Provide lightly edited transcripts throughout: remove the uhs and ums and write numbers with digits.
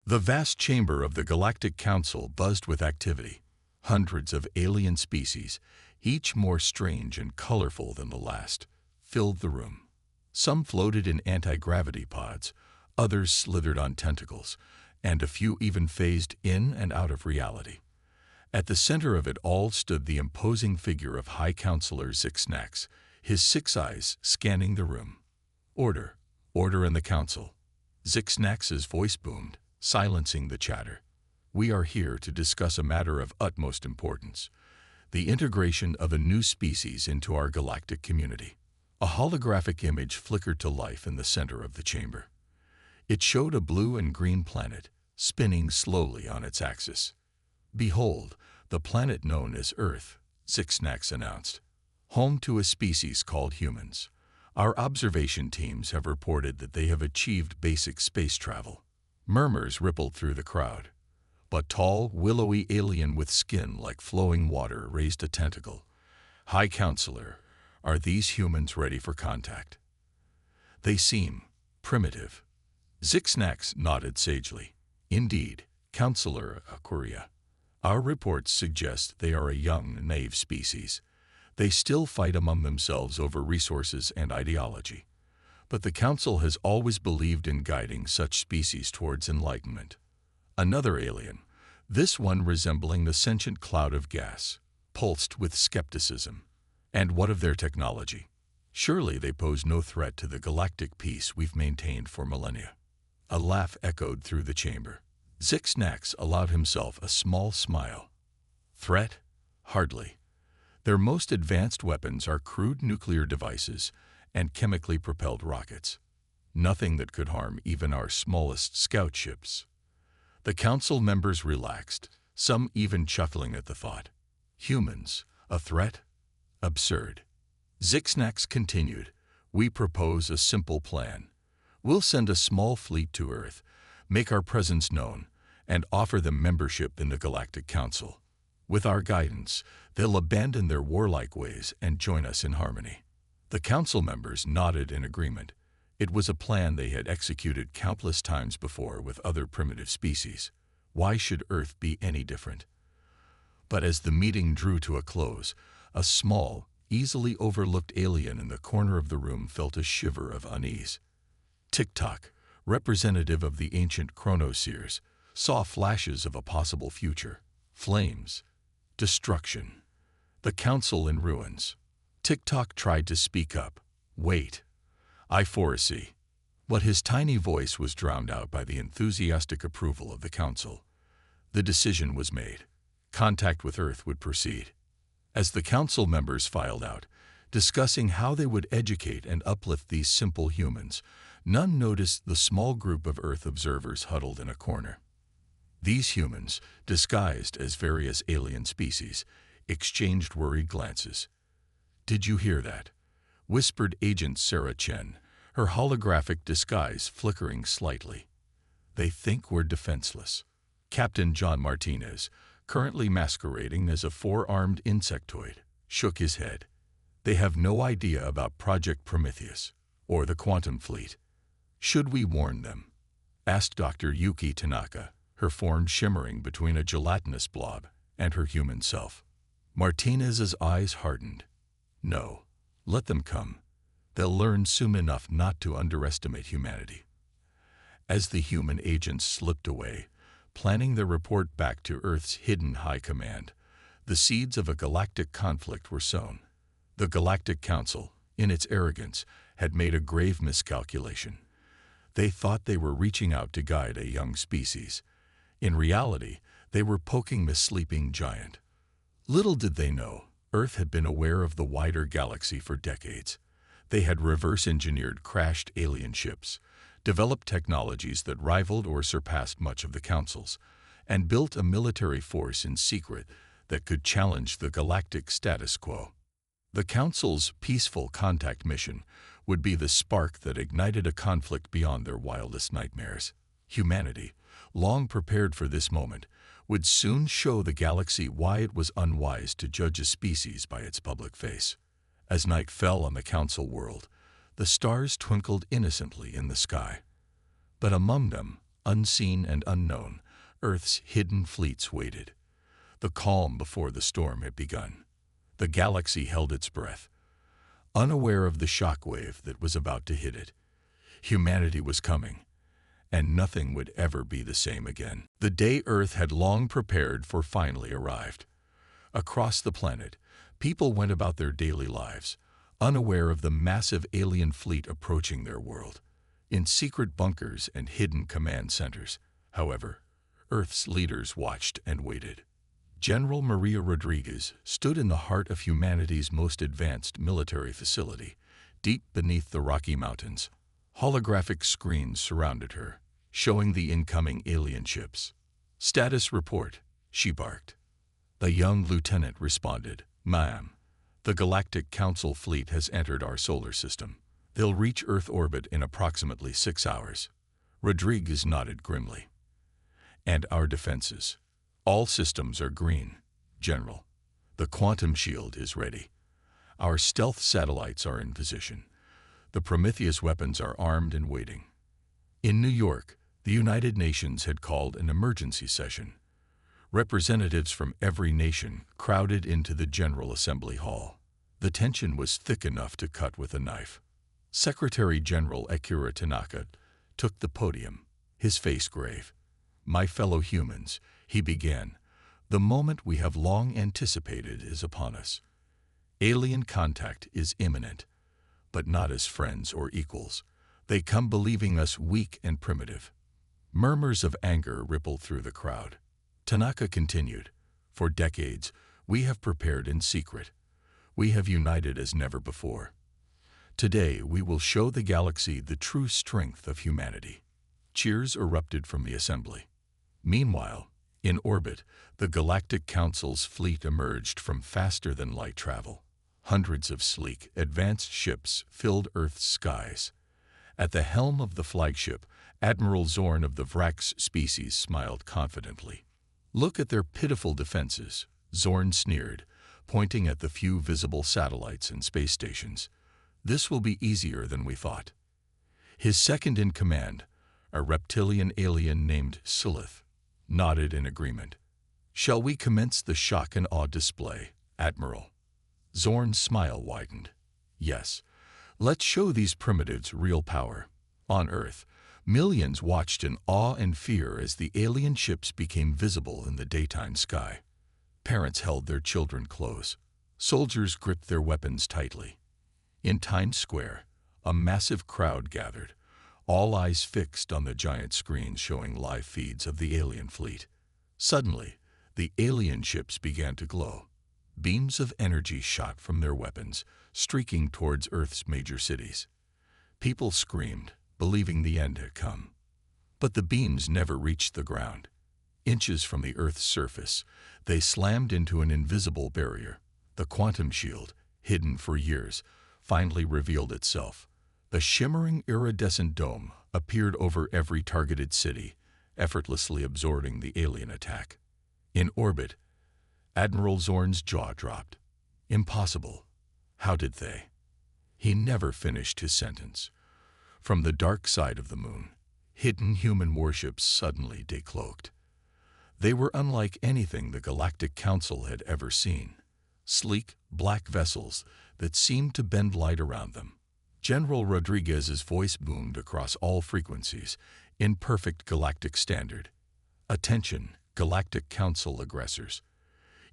The vast chamber of the Galactic Council buzzed with activity. Hundreds of alien species, each more strange and colorful than the last, filled the room. Some floated in anti-gravity pods, others slithered on tentacles, and a few even phased in and out of reality. At the center of it all stood the imposing figure of High Counselor Zixnax, his 6 eyes scanning the room. Order, order in the council. Zixnax's voice boomed, silencing the chatter. We are here to discuss a matter of utmost importance: the integration of a new species into our galactic community. A holographic image flickered to life in the center of the chamber. It showed a blue and green planet, spinning slowly on its axis. Behold, the planet known as Earth, Zixnax announced, home to a species called humans. Our observation teams have reported that they have achieved basic space travel. Murmurs rippled through the crowd. But tall, willowy alien with skin like flowing water raised a tentacle. High Counselor, are these humans ready for contact? They seem primitive. Zixnax nodded sagely. Indeed, Counselor Aquaria. Our reports suggest they are a young, naive species. They still fight among themselves over resources and ideology. But the Council has always believed in guiding such species towards enlightenment. Another alien, this one resembling the sentient cloud of gas, pulsed with skepticism. And what of their technology? Surely they pose no threat to the galactic peace we've maintained for millennia. A laugh echoed through the chamber. Zixnax allowed himself a small smile. Threat? Hardly. Their most advanced weapons are crude nuclear devices and chemically propelled rockets. Nothing that could harm even our smallest scout ships. The council members relaxed, some even chuckling at the thought. Humans, a threat? Absurd. Zixnax continued, we propose a simple plan. We'll send a small fleet to Earth, make our presence known, and offer them membership in the Galactic Council. With our guidance, they'll abandon their warlike ways and join us in harmony. The council members nodded in agreement. It was a plan they had executed countless times before with other primitive species. Why should Earth be any different? But as the meeting drew to a close, a small, easily overlooked alien in the corner of the room felt a shiver of unease. Tick-tock, representative of the ancient chronoseers, saw flashes of a possible future. Flames. Destruction. The council in ruins. Tick-tock tried to speak up. Wait. I foresee. But his tiny voice was drowned out by the enthusiastic approval of the council. The decision was made. Contact with Earth would proceed. As the council members filed out, discussing how they would educate and uplift these simple humans, none noticed the small group of Earth observers huddled in a corner. These humans, disguised as various alien species, exchanged worried glances. Did you hear that? Whispered Agent Sarah Chen, her holographic disguise flickering slightly. They think we're defenseless. Captain John Martinez, currently masquerading as a 4-armed insectoid, shook his head. They have no idea about Project Prometheus or the Quantum Fleet. Should we warn them? Asked Dr. Yuki Tanaka, her form shimmering between a gelatinous blob and her human self. Martinez's eyes hardened. No, let them come. They'll learn soon enough not to underestimate humanity. As the human agents slipped away, planning their report back to Earth's hidden high command, the seeds of a galactic conflict were sown. The Galactic Council, in its arrogance, had made a grave miscalculation. They thought they were reaching out to guide a young species. In reality, they were poking the sleeping giant. Little did they know, Earth had been aware of the wider galaxy for decades. They had reverse-engineered crashed alien ships, developed technologies that rivaled or surpassed much of the Council's, and built a military force in secret that could challenge the galactic status quo. The Council's peaceful contact mission would be the spark that ignited a conflict beyond their wildest nightmares. Humanity, long prepared for this moment, would soon show the galaxy why it was unwise to judge a species by its public face. As night fell on the Council world, the stars twinkled innocently in the sky. But among them, unseen and unknown, Earth's hidden fleets waited. The calm before the storm had begun. The galaxy held its breath, unaware of the shockwave that was about to hit it. Humanity was coming, and nothing would ever be the same again. The day Earth had long prepared for finally arrived. Across the planet, people went about their daily lives, unaware of the massive alien fleet approaching their world. In secret bunkers and hidden command centers, however, Earth's leaders watched and waited. General Maria Rodriguez stood in the heart of humanity's most advanced military facility, deep beneath the Rocky Mountains. Holographic screens surrounded her, showing the incoming alien ships. "Status report," she barked. The young lieutenant responded, "Ma'am, the Galactic Council fleet has entered our solar system. They'll reach Earth orbit in approximately 6 hours." Rodriguez nodded grimly. "And our defenses? All systems are green, General. The quantum shield is ready. Our stealth satellites are in position. The Prometheus weapons are armed and waiting." In New York, the United Nations had called an emergency session. Representatives from every nation crowded into the General Assembly Hall. The tension was thick enough to cut with a knife. Secretary General Akira Tanaka took the podium, his face grave. "My fellow humans," he began, "the moment we have long anticipated is upon us. Alien contact is imminent, but not as friends or equals. They come believing us weak and primitive." Murmurs of anger rippled through the crowd. Tanaka continued, "For decades, we have prepared in secret. We have united as never before. Today, we will show the galaxy the true strength of humanity." Cheers erupted from the assembly. Meanwhile, in orbit, the Galactic Council's fleet emerged from faster-than-light travel. Hundreds of sleek, advanced ships filled Earth's skies. At the helm of the flagship, Admiral Zorn of the Vrax species smiled confidently. "Look at their pitiful defenses," Zorn sneered, pointing at the few visible satellites and space stations. "This will be easier than we thought." His second-in-command, a reptilian alien named Silith, nodded in agreement. "Shall we commence the shock and awe display, Admiral?" Zorn's smile widened. "Yes, let's show these primitives real power." On Earth, millions watched in awe and fear as the alien ships became visible in the daytime sky. Parents held their children close. Soldiers gripped their weapons tightly. In Times Square, a massive crowd gathered, all eyes fixed on the giant screens showing live feeds of the alien fleet. Suddenly, the alien ships began to glow. Beams of energy shot from their weapons, streaking towards Earth's major cities. People screamed, believing the end had come. But the beams never reached the ground. Inches from the Earth's surface, they slammed into an invisible barrier. The quantum shield, hidden for years, finally revealed itself. The shimmering iridescent dome appeared over every targeted city, effortlessly absorbing the alien attack. In orbit, Admiral Zorn's jaw dropped. "Impossible. How did they?" He never finished his sentence. From the dark side of the moon, hidden human warships suddenly decloaked. They were unlike anything the Galactic Council had ever seen. Sleek, black vessels that seemed to bend light around them. General Rodriguez's voice boomed across all frequencies, in perfect galactic standard. "Attention, Galactic Council aggressors.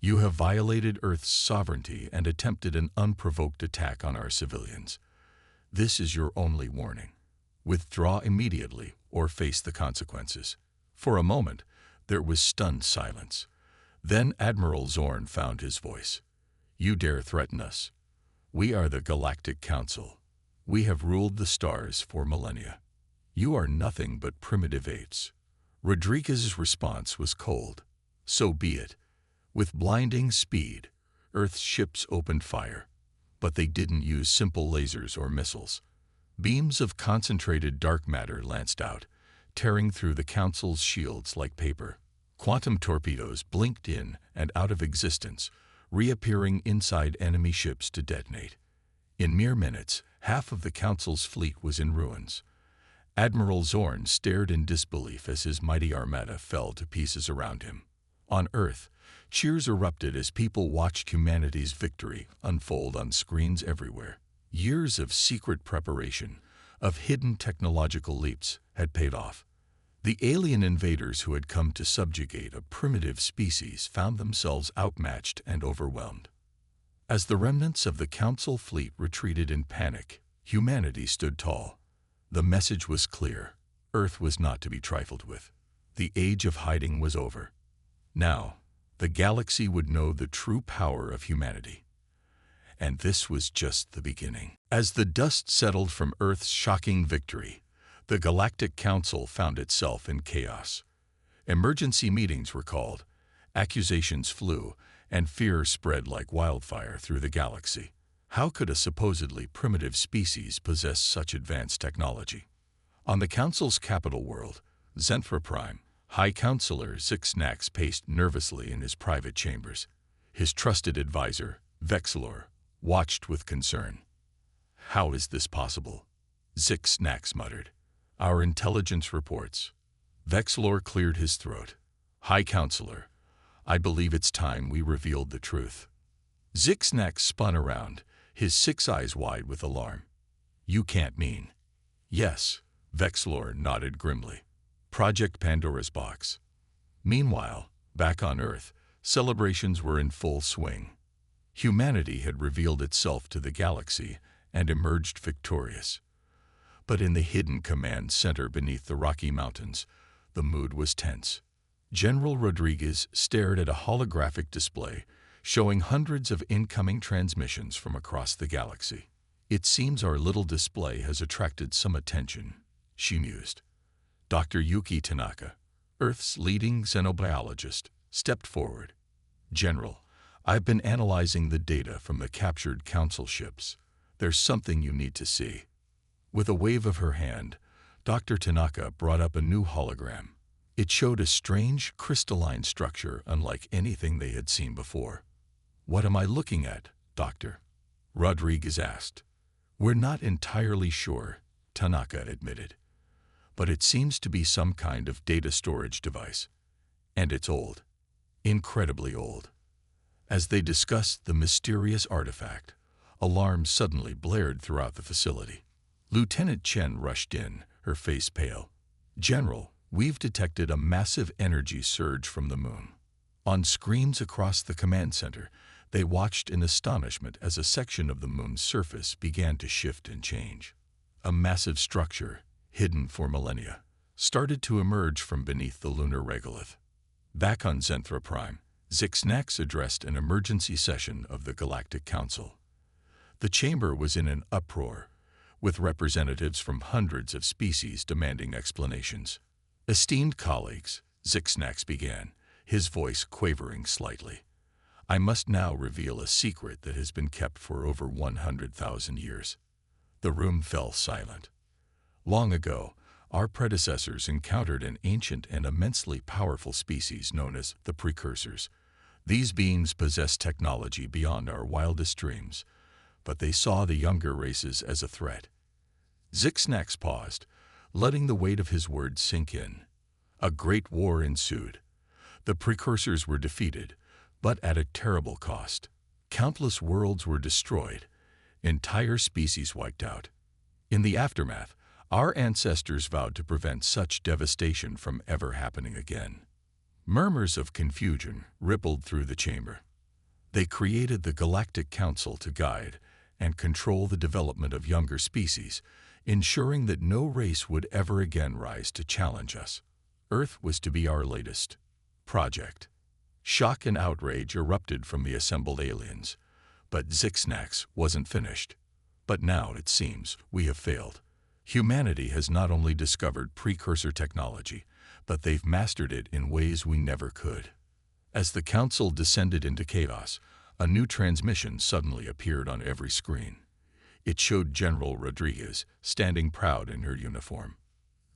You have violated Earth's sovereignty and attempted an unprovoked attack on our civilians. This is your only warning. Withdraw immediately or face the consequences." For a moment, there was stunned silence. Then Admiral Zorn found his voice. "You dare threaten us? We are the Galactic Council. We have ruled the stars for millennia. You are nothing but primitive apes." Rodriguez's response was cold. "So be it." With blinding speed, Earth's ships opened fire. But they didn't use simple lasers or missiles. Beams of concentrated dark matter lanced out, tearing through the Council's shields like paper. Quantum torpedoes blinked in and out of existence, reappearing inside enemy ships to detonate. In mere minutes, half of the Council's fleet was in ruins. Admiral Zorn stared in disbelief as his mighty armada fell to pieces around him. On Earth, cheers erupted as people watched humanity's victory unfold on screens everywhere. Years of secret preparation, of hidden technological leaps, had paid off. The alien invaders who had come to subjugate a primitive species found themselves outmatched and overwhelmed. As the remnants of the Council fleet retreated in panic, humanity stood tall. The message was clear. Earth was not to be trifled with. The age of hiding was over. Now, the galaxy would know the true power of humanity. And this was just the beginning. As the dust settled from Earth's shocking victory, the Galactic Council found itself in chaos. Emergency meetings were called, accusations flew, and fear spread like wildfire through the galaxy. How could a supposedly primitive species possess such advanced technology? On the Council's capital world, Zenthra Prime, High Counselor Zixnax paced nervously in his private chambers. His trusted advisor, Vexilor, watched with concern. "How is this possible?" Zixnax muttered. "Our intelligence reports." Vexilor cleared his throat. "High Counselor, I believe it's time we revealed the truth." Zixnax spun around, his 6 eyes wide with alarm. "You can't mean—" "Yes," Vexilor nodded grimly. "Project Pandora's Box." Meanwhile, back on Earth, celebrations were in full swing. Humanity had revealed itself to the galaxy and emerged victorious. But in the hidden command center beneath the Rocky Mountains, the mood was tense. General Rodriguez stared at a holographic display showing hundreds of incoming transmissions from across the galaxy. "It seems our little display has attracted some attention," she mused. Dr. Yuki Tanaka, Earth's leading xenobiologist, stepped forward. "General, I've been analyzing the data from the captured Council ships. There's something you need to see." With a wave of her hand, Dr. Tanaka brought up a new hologram. It showed a strange, crystalline structure unlike anything they had seen before. "What am I looking at, Doctor?" Rodriguez asked. "We're not entirely sure," Tanaka admitted. "But it seems to be some kind of data storage device. And it's old. Incredibly old." As they discussed the mysterious artifact, alarms suddenly blared throughout the facility. Lieutenant Chen rushed in, her face pale. "General, we've detected a massive energy surge from the moon." On screens across the command center, they watched in astonishment as a section of the moon's surface began to shift and change. A massive structure, hidden for millennia, started to emerge from beneath the lunar regolith. Back on Zenthra Prime, Zixnax addressed an emergency session of the Galactic Council. The chamber was in an uproar, with representatives from hundreds of species demanding explanations. "Esteemed colleagues," Zixnax began, his voice quavering slightly, "I must now reveal a secret that has been kept for over 100,000 years." The room fell silent. Long ago, our predecessors encountered an ancient and immensely powerful species known as the Precursors. These beings possessed technology beyond our wildest dreams, but they saw the younger races as a threat. Zixnax paused, letting the weight of his words sink in. A great war ensued. The Precursors were defeated, but at a terrible cost. Countless worlds were destroyed, entire species wiped out. In the aftermath, our ancestors vowed to prevent such devastation from ever happening again. Murmurs of confusion rippled through the chamber. They created the Galactic Council to guide and control the development of younger species, ensuring that no race would ever again rise to challenge us. Earth was to be our latest project. Shock and outrage erupted from the assembled aliens, but Zixnax wasn't finished. "But now, it seems, we have failed. Humanity has not only discovered precursor technology, but they've mastered it in ways we never could." As the Council descended into chaos, a new transmission suddenly appeared on every screen. It showed General Rodriguez standing proud in her uniform.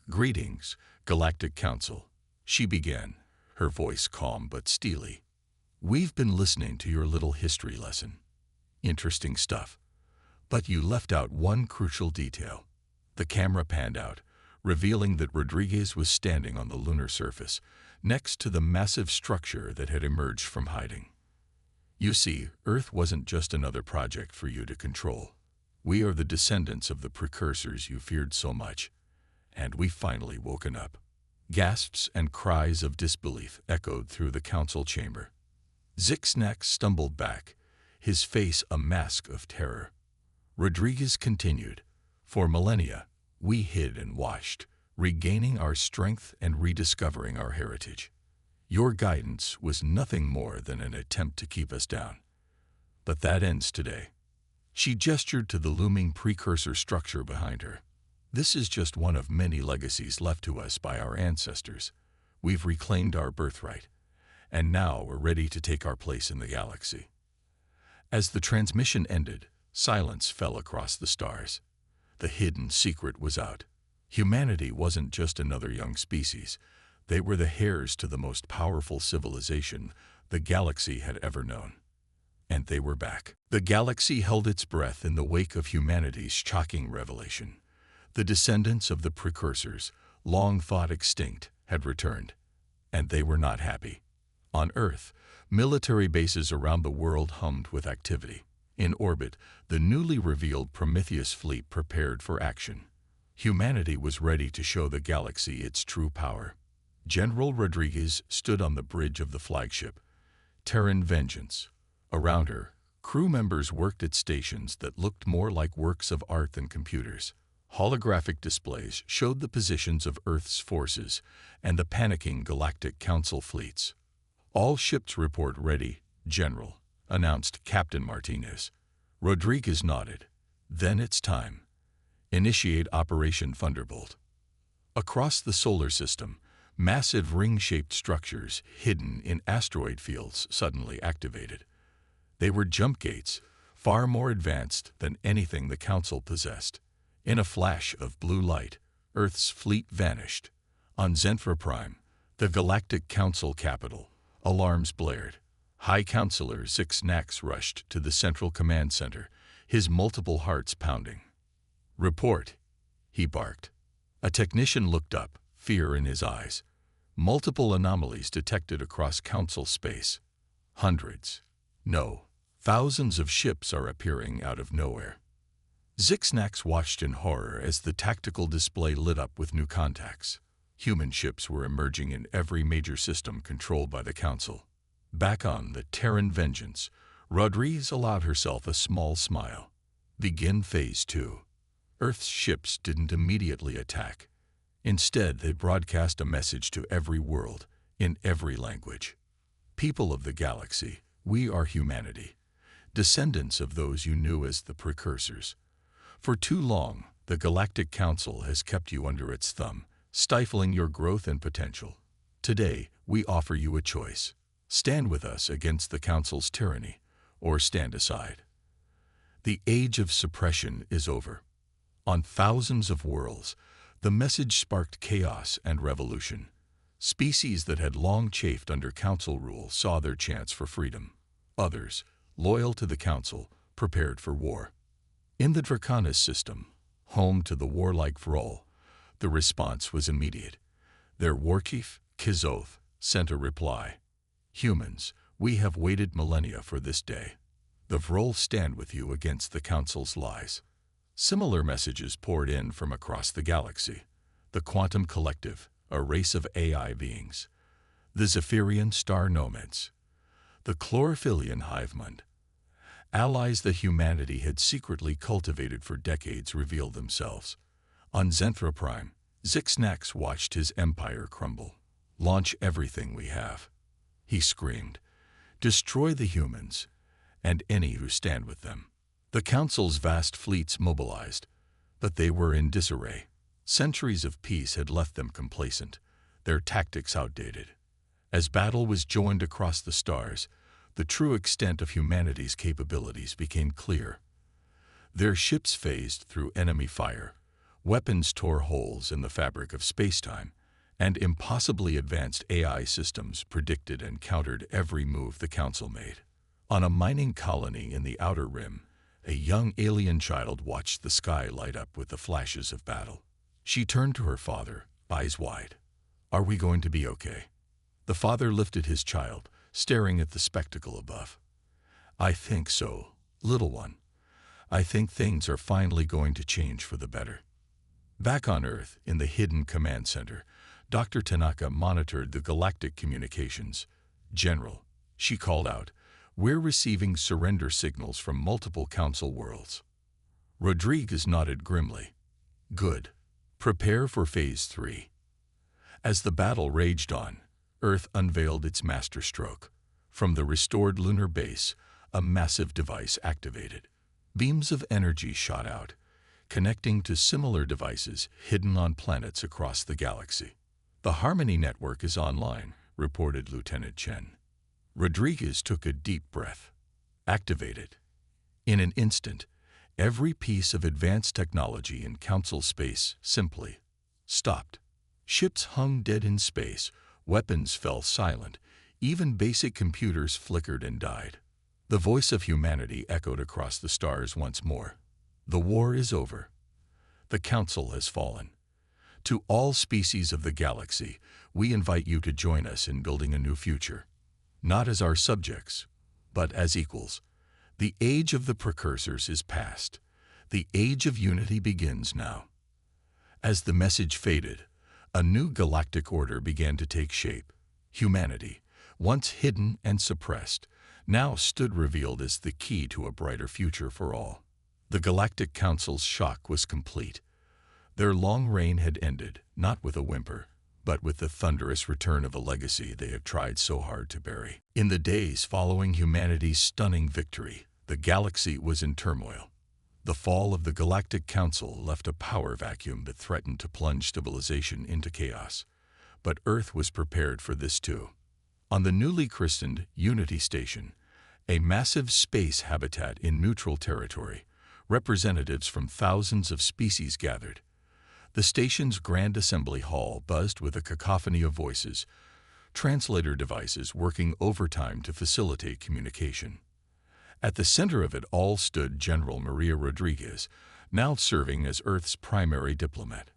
"Greetings, Galactic Council," she began, her voice calm but steely. "We've been listening to your little history lesson. Interesting stuff. But you left out one crucial detail." The camera panned out, revealing that Rodriguez was standing on the lunar surface, next to the massive structure that had emerged from hiding. You see, Earth wasn't just another project for you to control. We are the descendants of the precursors you feared so much, and we've finally woken up. Gasps and cries of disbelief echoed through the council chamber. Zixnax stumbled back, his face a mask of terror. Rodriguez continued, "For millennia, we hid and watched, regaining our strength and rediscovering our heritage. Your guidance was nothing more than an attempt to keep us down. But that ends today." She gestured to the looming precursor structure behind her. "This is just one of many legacies left to us by our ancestors. We've reclaimed our birthright, and now we're ready to take our place in the galaxy." As the transmission ended, silence fell across the stars. The hidden secret was out. Humanity wasn't just another young species. They were the heirs to the most powerful civilization the galaxy had ever known. And they were back. The galaxy held its breath in the wake of humanity's shocking revelation. The descendants of the precursors, long thought extinct, had returned. And they were not happy. On Earth, military bases around the world hummed with activity. In orbit, the newly revealed Prometheus fleet prepared for action. Humanity was ready to show the galaxy its true power. General Rodriguez stood on the bridge of the flagship, Terran Vengeance. Around her, crew members worked at stations that looked more like works of art than computers. Holographic displays showed the positions of Earth's forces and the panicking Galactic Council fleets. "All ships report ready, General," announced Captain Martinez. Rodriguez nodded. "Then it's time. Initiate Operation Thunderbolt." Across the solar system, massive ring-shaped structures hidden in asteroid fields suddenly activated. They were jump gates, far more advanced than anything the Council possessed. In a flash of blue light, Earth's fleet vanished. On Zentra Prime, the Galactic Council capital, alarms blared. High Counselor Zixnax rushed to the Central Command Center, his multiple hearts pounding. "Report," he barked. A technician looked up, fear in his eyes. Multiple anomalies detected across Council space. Hundreds. No, thousands of ships are appearing out of nowhere. Zixnax watched in horror as the tactical display lit up with new contacts. Human ships were emerging in every major system controlled by the Council. Back on the Terran Vengeance, Rodriguez allowed herself a small smile. Begin Phase 2. Earth's ships didn't immediately attack. Instead, they broadcast a message to every world, in every language. "People of the galaxy, we are humanity, descendants of those you knew as the precursors. For too long, the Galactic Council has kept you under its thumb, stifling your growth and potential. Today, we offer you a choice. Stand with us against the Council's tyranny, or stand aside. The age of suppression is over." On thousands of worlds, the message sparked chaos and revolution. Species that had long chafed under Council rule saw their chance for freedom. Others, loyal to the Council, prepared for war. In the Draconis system, home to the warlike Vrol, the response was immediate. Their warchief, Kizoth, sent a reply. "Humans, we have waited millennia for this day. The Vrol stand with you against the Council's lies." Similar messages poured in from across the galaxy. The Quantum Collective, a race of AI beings. The Zephyrian Star Nomads. The Chlorophyllian Hivemund. Allies that humanity had secretly cultivated for decades revealed themselves. On Zentra Prime, Zixnax watched his empire crumble. "Launch everything we have," he screamed. "Destroy the humans, and any who stand with them." The Council's vast fleets mobilized, but they were in disarray. Centuries of peace had left them complacent, their tactics outdated. As battle was joined across the stars, the true extent of humanity's capabilities became clear. Their ships phased through enemy fire, weapons tore holes in the fabric of spacetime, and impossibly advanced AI systems predicted and countered every move the Council made. On a mining colony in the Outer Rim, a young alien child watched the sky light up with the flashes of battle. She turned to her father, eyes wide. "Are we going to be okay?" The father lifted his child, staring at the spectacle above. "I think so, little one. I think things are finally going to change for the better." Back on Earth, in the hidden command center, Dr. Tanaka monitored the galactic communications. "General," she called out, "we're receiving surrender signals from multiple Council worlds." Rodriguez nodded grimly. "Good. Prepare for Phase 3. As the battle raged on, Earth unveiled its masterstroke. From the restored lunar base, a massive device activated. Beams of energy shot out, connecting to similar devices hidden on planets across the galaxy. "The Harmony Network is online," reported Lieutenant Chen. Rodriguez took a deep breath. "Activated." In an instant, every piece of advanced technology in Council space simply stopped. Ships hung dead in space, weapons fell silent, even basic computers flickered and died. The voice of humanity echoed across the stars once more. "The war is over. The Council has fallen. To all species of the galaxy, we invite you to join us in building a new future. Not as our subjects, but as equals. The age of the precursors is past. The age of unity begins now." As the message faded, a new galactic order began to take shape. Humanity, once hidden and suppressed, now stood revealed as the key to a brighter future for all. The Galactic Council's shock was complete. Their long reign had ended, not with a whimper, but with the thunderous return of a legacy they had tried so hard to bury. In the days following humanity's stunning victory, the galaxy was in turmoil. The fall of the Galactic Council left a power vacuum that threatened to plunge civilization into chaos. But Earth was prepared for this too. On the newly christened Unity Station, a massive space habitat in neutral territory, representatives from thousands of species gathered. The station's grand assembly hall buzzed with a cacophony of voices, translator devices working overtime to facilitate communication. At the center of it all stood General Maria Rodriguez, now serving as Earth's primary diplomat.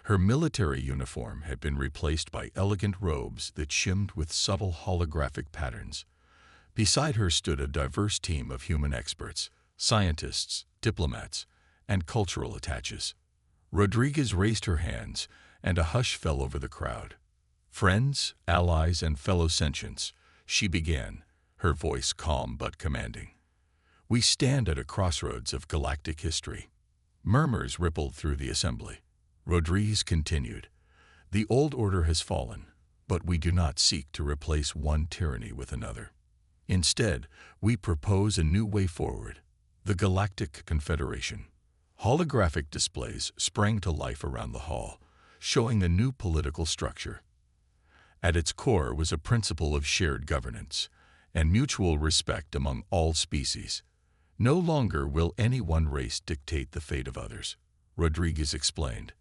Her military uniform had been replaced by elegant robes that shimmed with subtle holographic patterns. Beside her stood a diverse team of human experts, scientists, diplomats, and cultural attaches. Rodriguez raised her hands, and a hush fell over the crowd. "Friends, allies, and fellow sentients," she began, her voice calm but commanding. "We stand at a crossroads of galactic history." Murmurs rippled through the assembly. Rodriguez continued, "The old order has fallen, but we do not seek to replace one tyranny with another. Instead, we propose a new way forward, the Galactic Confederation." Holographic displays sprang to life around the hall, showing a new political structure. At its core was a principle of shared governance and mutual respect among all species. "No longer will any one race dictate the fate of others," Rodriguez explained.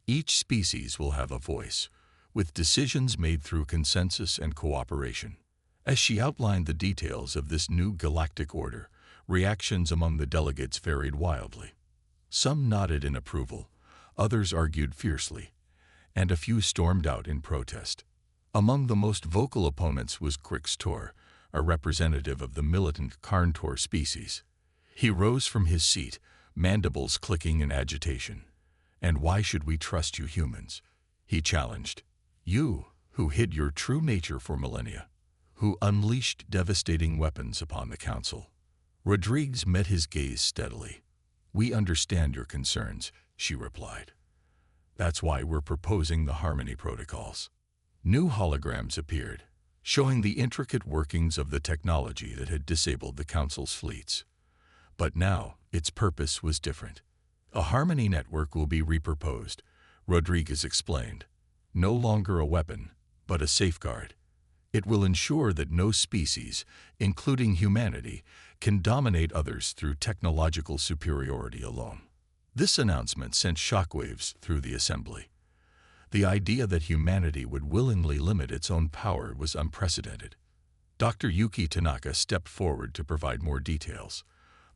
"Each species will have a voice, with decisions made through consensus and cooperation." As she outlined the details of this new galactic order, reactions among the delegates varied wildly. Some nodded in approval, others argued fiercely, and a few stormed out in protest. Among the most vocal opponents was Crix Tor, a representative of the militant Carntor species. He rose from his seat, mandibles clicking in agitation. "And why should we trust you humans?" he challenged. "You, who hid your true nature for millennia, who unleashed devastating weapons upon the Council." Rodriguez met his gaze steadily. "We understand your concerns," she replied. "That's why we're proposing the Harmony Protocols." New holograms appeared, showing the intricate workings of the technology that had disabled the Council's fleets. But now, its purpose was different. "A Harmony network will be reproposed," Rodriguez explained. "No longer a weapon, but a safeguard. It will ensure that no species, including humanity, can dominate others through technological superiority alone." This announcement sent shockwaves through the assembly. The idea that humanity would willingly limit its own power was unprecedented. Dr. Yuki Tanaka stepped forward to provide more details.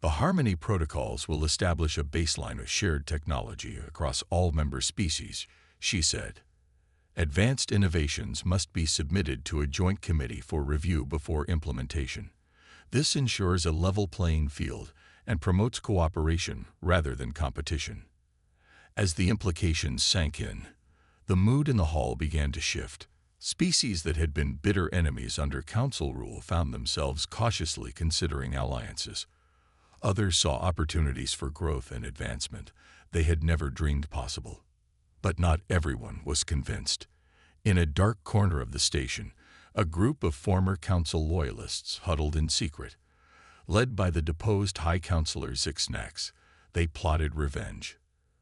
The Harmony Protocols will establish a baseline of shared technology across all member species, she said. Advanced innovations must be submitted to a joint committee for review before implementation. This ensures a level playing field and promotes cooperation rather than competition. As the implications sank in, the mood in the hall began to shift. Species that had been bitter enemies under Council rule found themselves cautiously considering alliances. Others saw opportunities for growth and advancement they had never dreamed possible. But not everyone was convinced. In a dark corner of the station, a group of former Council loyalists huddled in secret. Led by the deposed High Councilor Zixnax, they plotted revenge.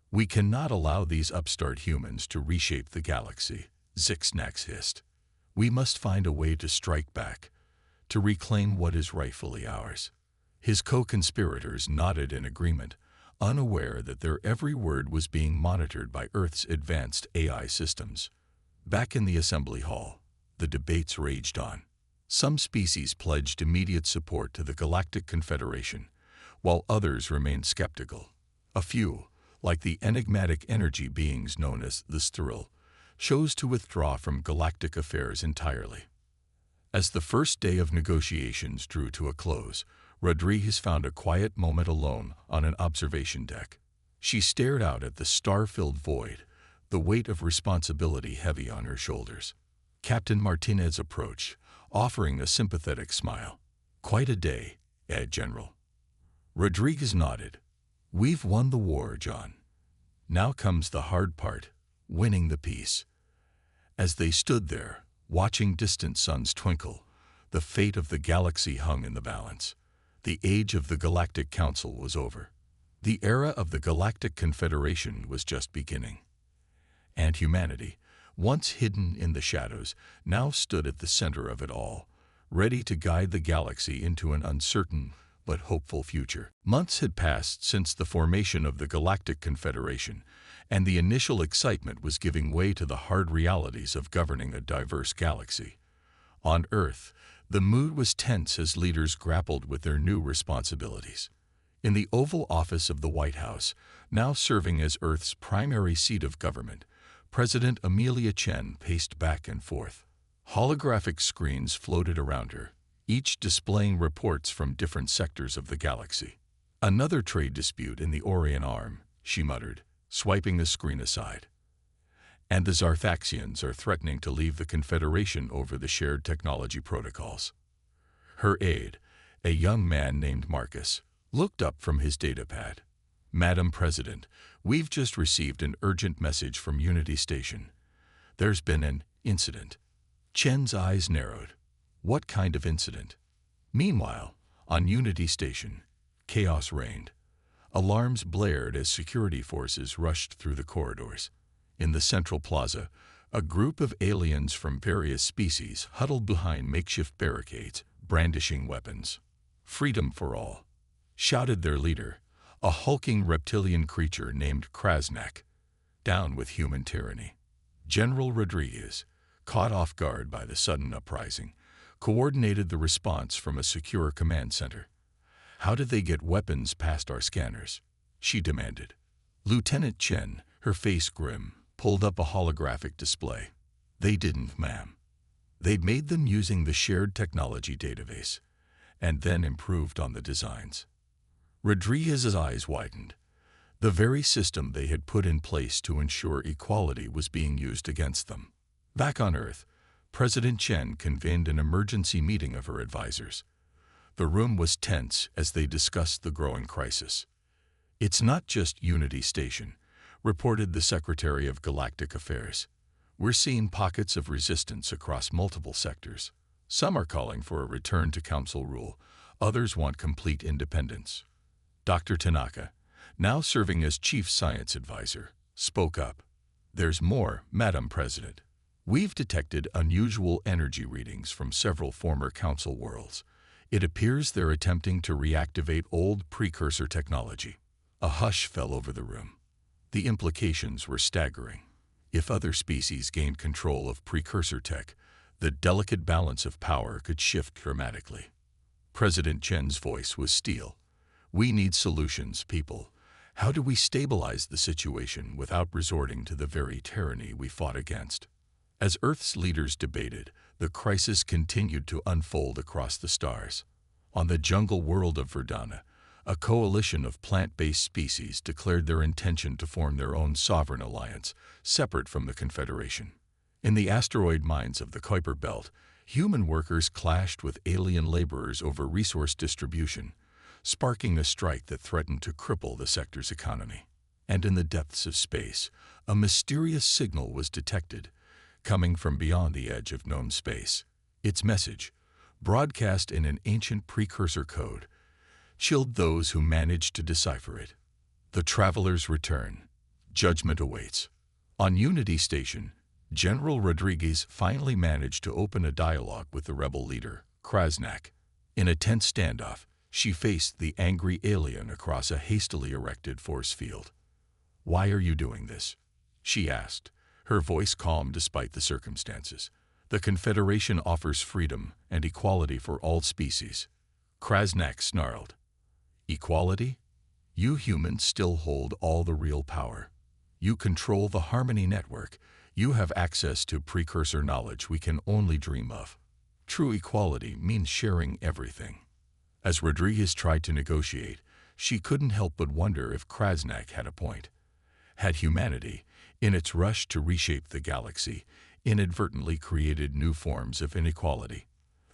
"We cannot allow these upstart humans to reshape the galaxy," Zixnax hissed. "We must find a way to strike back, to reclaim what is rightfully ours." His co-conspirators nodded in agreement, unaware that their every word was being monitored by Earth's advanced AI systems. Back in the assembly hall, the debates raged on. Some species pledged immediate support to the Galactic Confederation, while others remained skeptical. A few, like the enigmatic energy beings known as the Steril, chose to withdraw from galactic affairs entirely. As the first day of negotiations drew to a close, Rodriguez found a quiet moment alone on an observation deck. She stared out at the star-filled void, the weight of responsibility heavy on her shoulders. Captain Martinez approached, offering a sympathetic smile. "Quite a day, General." Rodriguez nodded. "We've won the war, John. Now comes the hard part, winning the peace." As they stood there, watching distant suns twinkle, the fate of the galaxy hung in the balance. The age of the Galactic Council was over. The era of the Galactic Confederation was just beginning. And humanity, once hidden in the shadows, now stood at the center of it all, ready to guide the galaxy into an uncertain but hopeful future. Months had passed since the formation of the Galactic Confederation, and the initial excitement was giving way to the hard realities of governing a diverse galaxy. On Earth, the mood was tense as leaders grappled with their new responsibilities. In the Oval Office of the White House, now serving as Earth's primary seat of government, President Amelia Chen paced back and forth. Holographic screens floated around her, each displaying reports from different sectors of the galaxy. "Another trade dispute in the Orion Arm," she muttered, swiping the screen aside. "And the Zarthaxians are threatening to leave the Confederation over the shared technology protocols." Her aide, a young man named Marcus, looked up from his datapad. "Madam President, we've just received an urgent message from Unity Station. There's been an incident." Chen's eyes narrowed. What kind of incident? Meanwhile, on Unity Station, chaos reigned. Alarms blared as security forces rushed through the corridors. In the central plaza, a group of aliens from various species huddled behind makeshift barricades, brandishing weapons. "Freedom for all," shouted their leader, a hulking reptilian creature named Krasnak. "Down with human tyranny." General Rodriguez, caught off guard by the sudden uprising, coordinated the response from a secure command center. "How did they get weapons past our scanners?" she demanded. Lieutenant Chen, her face grim, pulled up a holographic display. "They didn't, ma'am. They'd made them using the shared technology database, and then improved on the designs." Rodriguez's eyes widened. The very system they had put in place to ensure equality was being used against them. Back on Earth, President Chen convened an emergency meeting of her advisors. The room was tense as they discussed the growing crisis. "It's not just Unity Station," reported the Secretary of Galactic Affairs. "We're seeing pockets of resistance across multiple sectors. Some are calling for a return to Council rule, others want complete independence." Dr. Tanaka, now serving as Chief Science Advisor, spoke up. "There's more, Madam President. We've detected unusual energy readings from several former Council worlds. It appears they're attempting to reactivate old precursor technology." A hush fell over the room. The implications were staggering. If other species gained control of precursor tech, the delicate balance of power could shift dramatically. President Chen's voice was steel. We need solutions, people. How do we stabilize the situation without resorting to the very tyranny we fought against? As Earth's leaders debated, the crisis continued to unfold across the stars. On the jungle world of Verdana, a coalition of plant-based species declared their intention to form their own sovereign alliance, separate from the Confederation. In the asteroid mines of the Kuiper Belt, human workers clashed with alien laborers over resource distribution, sparking a strike that threatened to cripple the sector's economy. And in the depths of space, a mysterious signal was detected, coming from beyond the edge of known space. Its message, broadcast in an ancient precursor code, chilled those who managed to decipher it. The travelers return. Judgment awaits. On Unity Station, General Rodriguez finally managed to open a dialogue with the rebel leader, Krasnak. In a tense standoff, she faced the angry alien across a hastily erected force field. "Why are you doing this?" she asked, her voice calm despite the circumstances. "The Confederation offers freedom and equality for all species." Krasnak snarled. "Equality? You humans still hold all the real power. You control the Harmony Network. You have access to precursor knowledge we can only dream of. True equality means sharing everything." As Rodriguez tried to negotiate, she couldn't help but wonder if Krasnak had a point. Had humanity, in its rush to reshape the galaxy, inadvertently created new forms of inequality?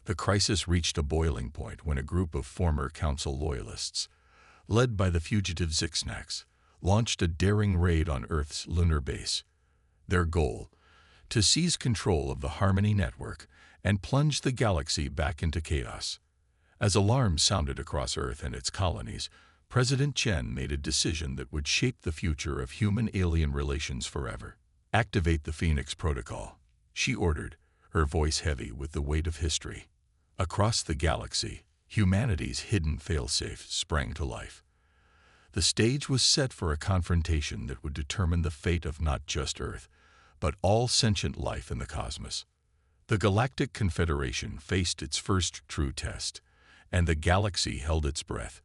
The crisis reached a boiling point when a group of former Council loyalists, led by the fugitive Zixnax, launched a daring raid on Earth's lunar base. Their goal, to seize control of the Harmony Network and plunge the galaxy back into chaos. As alarms sounded across Earth and its colonies, President Chen made a decision that would shape the future of human-alien relations forever. "Activate the Phoenix Protocol," she ordered, her voice heavy with the weight of history. Across the galaxy, humanity's hidden failsafe sprang to life. The stage was set for a confrontation that would determine the fate of not just Earth, but all sentient life in the cosmos. The Galactic Confederation faced its first true test, and the galaxy held its breath,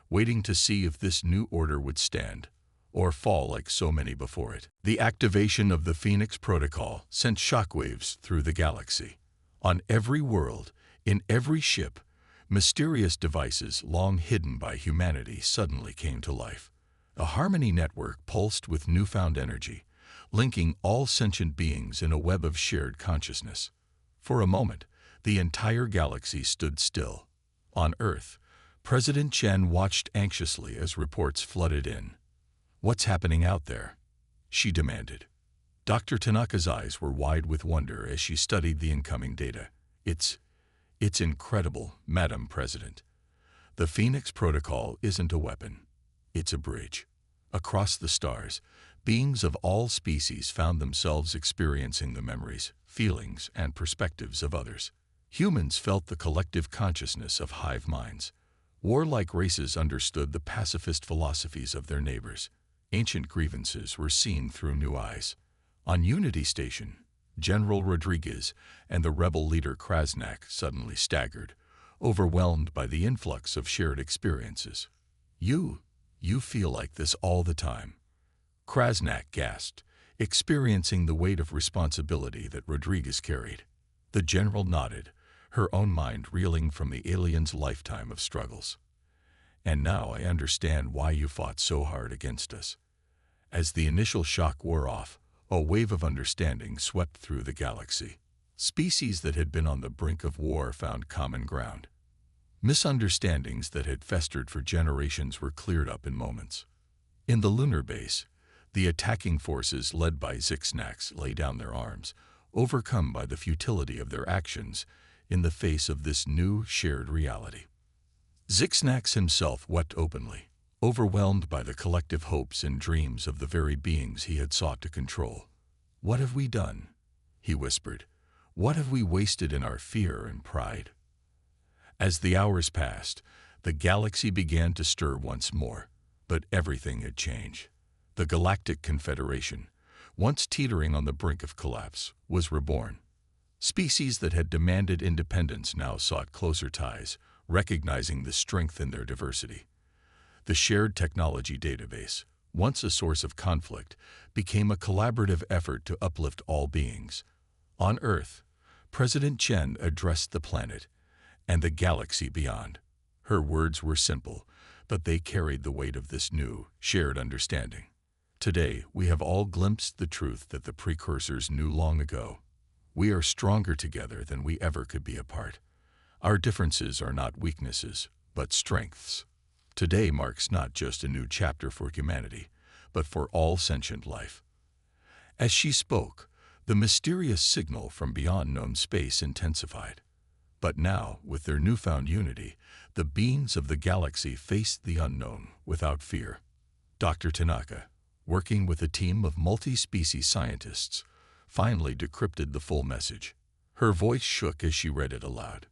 waiting to see if this new order would stand, or fall like so many before it. The activation of the Phoenix Protocol sent shockwaves through the galaxy. On every world, in every ship, mysterious devices long hidden by humanity suddenly came to life. A Harmony Network pulsed with newfound energy, linking all sentient beings in a web of shared consciousness. For a moment, the entire galaxy stood still. On Earth, President Chen watched anxiously as reports flooded in. "What's happening out there?" she demanded. Dr. Tanaka's eyes were wide with wonder as she studied the incoming data. It's incredible, Madam President. The Phoenix Protocol isn't a weapon. It's a bridge. Across the stars, beings of all species found themselves experiencing the memories, feelings, and perspectives of others. Humans felt the collective consciousness of hive minds. Warlike races understood the pacifist philosophies of their neighbors. Ancient grievances were seen through new eyes. On Unity Station, General Rodriguez and the rebel leader Krasnak suddenly staggered, overwhelmed by the influx of shared experiences. You feel like this all the time," Krasnak gasped, experiencing the weight of responsibility that Rodriguez carried. The general nodded, her own mind reeling from the alien's lifetime of struggles. "And now I understand why you fought so hard against us." As the initial shock wore off, a wave of understanding swept through the galaxy. Species that had been on the brink of war found common ground. Misunderstandings that had festered for generations were cleared up in moments. In the lunar base, the attacking forces led by Zixnax lay down their arms, overcome by the futility of their actions in the face of this new shared reality. Zixnax himself wept openly, overwhelmed by the collective hopes and dreams of the very beings he had sought to control. "What have we done?" he whispered. "What have we wasted in our fear and pride?" As the hours passed, the galaxy began to stir once more, but everything had changed. The Galactic Confederation, once teetering on the brink of collapse, was reborn. Species that had demanded independence now sought closer ties, recognizing the strength in their diversity. The shared technology database, once a source of conflict, became a collaborative effort to uplift all beings. On Earth, President Chen addressed the planet and the galaxy beyond. Her words were simple, but they carried the weight of this new, shared understanding. Today, we have all glimpsed the truth that the precursors knew long ago. We are stronger together than we ever could be apart. Our differences are not weaknesses, but strengths. Today marks not just a new chapter for humanity, but for all sentient life. As she spoke, the mysterious signal from beyond known space intensified. But now, with their newfound unity, the beings of the galaxy faced the unknown without fear. Dr. Tanaka, working with a team of multi-species scientists, finally decrypted the full message. Her voice shook as she read it aloud.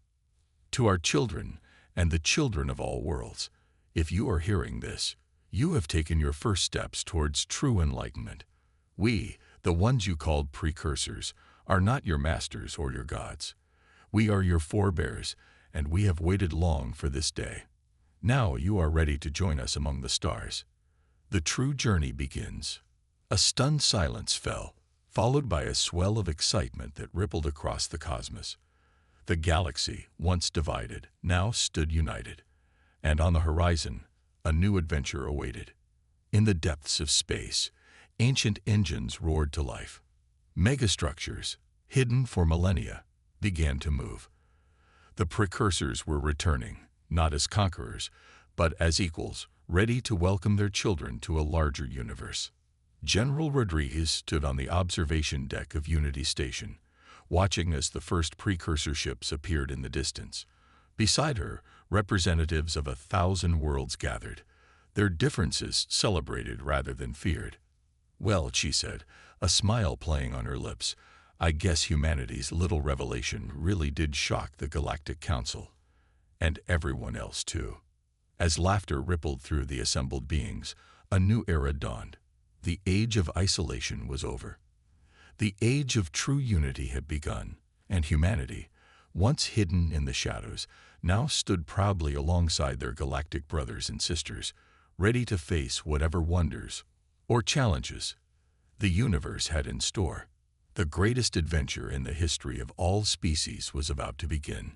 To our children and the children of all worlds, if you are hearing this, you have taken your first steps towards true enlightenment. We, the ones you called precursors, are not your masters or your gods. We are your forebears, and we have waited long for this day. Now you are ready to join us among the stars. The true journey begins. A stunned silence fell, followed by a swell of excitement that rippled across the cosmos. The galaxy, once divided, now stood united. And on the horizon, a new adventure awaited. In the depths of space, ancient engines roared to life. Megastructures, hidden for millennia, began to move. The precursors were returning, not as conquerors, but as equals, ready to welcome their children to a larger universe. General Rodriguez stood on the observation deck of Unity Station, watching as the first precursor ships appeared in the distance. Beside her, representatives of 1,000 worlds gathered, their differences celebrated rather than feared. "Well," she said, a smile playing on her lips, "I guess humanity's little revelation really did shock the Galactic Council. And everyone else, too." As laughter rippled through the assembled beings, a new era dawned. The age of isolation was over. The age of true unity had begun, and humanity, once hidden in the shadows, now stood proudly alongside their galactic brothers and sisters, ready to face whatever wonders or challenges the universe had in store. The greatest adventure in the history of all species was about to begin.